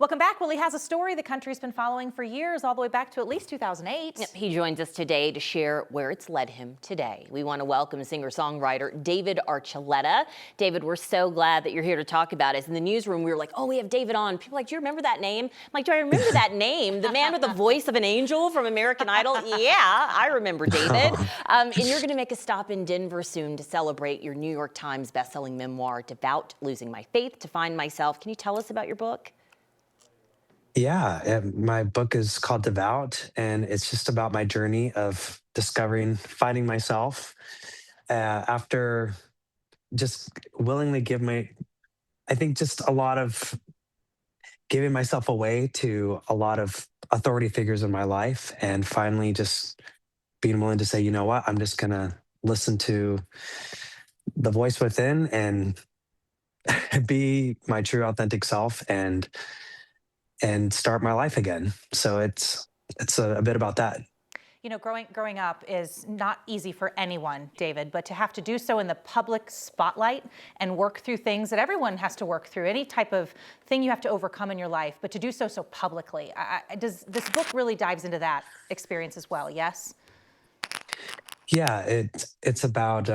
Welcome back. Well, he has a story the country's been following for years, all the way back to at least 2008. Yep, he joins us today to share where it's led him today. We want to welcome singer-songwriter David Archuleta. David, we're so glad that you're here to talk about it. In the newsroom, we were like, oh, we have David on. People are like, do you remember that name? I'm like, do I remember that name? The man with the voice of an angel from American Idol? Yeah, I remember David. And you're going to make a stop in Denver soon to celebrate your New York Times bestselling memoir, Devout, Losing My Faith to Find Myself. Can you tell us about your book? Yeah, my book is called Devout, and it's just about my journey of discovering, finding myself after just willingly I think just a lot of giving myself away to a lot of authority figures in my life, and finally just being willing to say, you know what, I'm just going to listen to the voice within and be my true authentic self and start my life again. So it's a bit about that. You know, growing up is not easy for anyone, David, but to have to do so in the public spotlight and work through things that everyone has to work through, any type of thing you have to overcome in your life, but to do so publicly. Does this book really dives into that experience as well? Yes. Yeah, it's about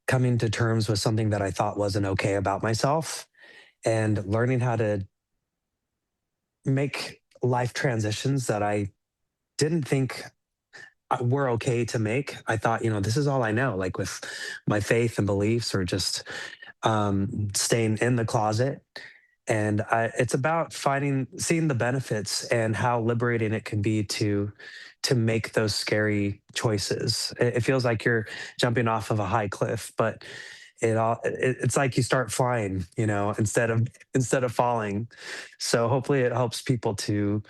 coming to terms with something that I thought wasn't okay about myself, and learning how to make life transitions that I didn't think were okay to make. I thought, this is all I know, like with my faith and beliefs, or just staying in the closet. And it's about seeing the benefits and how liberating it can be to make those scary choices. It feels like you're jumping off of a high cliff, but it's like you start flying, instead of falling. So hopefully it helps people to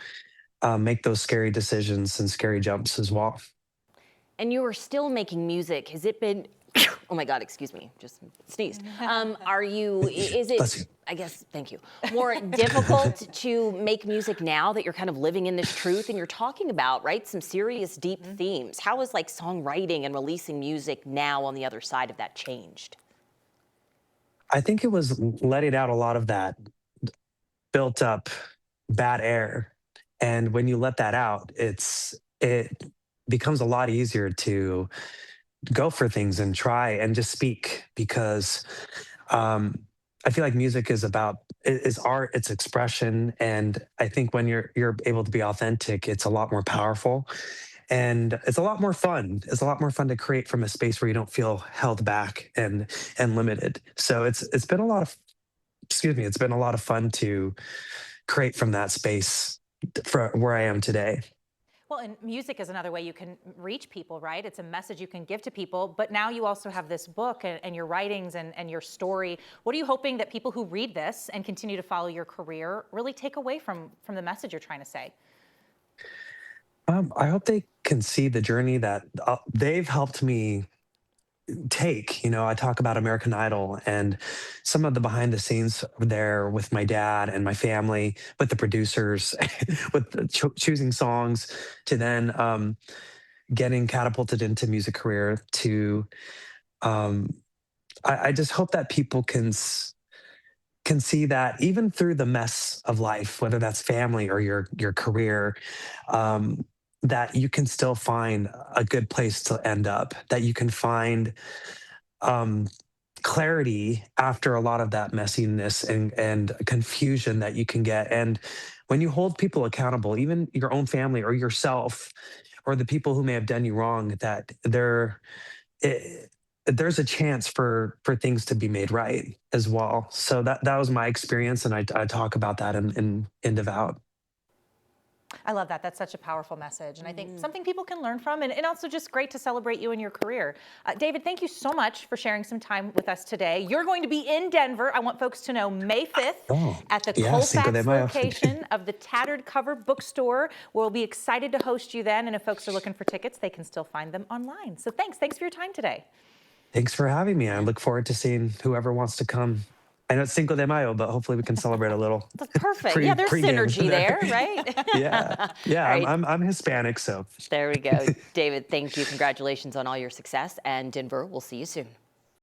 make those scary decisions and scary jumps as well. And you are still making music. Has it been, oh my God, excuse me, just sneezed. Is it, I guess, thank you, more difficult to make music now that you're kind of living in this truth and you're talking about, right, some serious deep themes? How is like songwriting and releasing music now on the other side of that changed? I think it was letting out a lot of that built up bad air. And when you let that out, it becomes a lot easier to go for things and try and just speak, because I feel like music is art, it's expression. And I think when you're able to be authentic, it's a lot more powerful. And it's a lot more fun. It's a lot more fun to create from a space where you don't feel held back and limited. So it's been a lot of, it's been a lot of fun to create from that space for where I am today. Well, and music is another way you can reach people, right? It's a message you can give to people, but now you also have this book and your writings and your story. What are you hoping that people who read this and continue to follow your career really take away from the message you're trying to say? I hope they can see the journey that they've helped me take. I talk about American Idol and some of the behind the scenes there with my dad and my family, with the producers, with choosing songs, to then getting catapulted into music career. To I just hope that people can see that even through the mess of life, whether that's family or your career, that you can still find a good place to end up, that you can find clarity after a lot of that messiness and confusion that you can get. And when you hold people accountable, even your own family or yourself or the people who may have done you wrong, that there's a chance for things to be made right as well. So that was my experience, and I talk about that in Devout. I love that. That's such a powerful message. And I think something people can learn from, and also just great to celebrate you and your career. David, thank you so much for sharing some time with us today. You're going to be in Denver. I want folks to know May 5th at the Colfax location of the Tattered cover bookstore. We'll be excited to host you then. And if folks are looking for tickets, they can still find them online. So thanks for your time today. Thanks for having me. I look forward to seeing whoever wants to come. I know it's Cinco de Mayo, but hopefully we can celebrate a little. That's perfect. Yeah, there's synergy there, right? Yeah, right. I'm Hispanic, so. There we go. David, thank you. Congratulations on all your success. And Denver, we'll see you soon.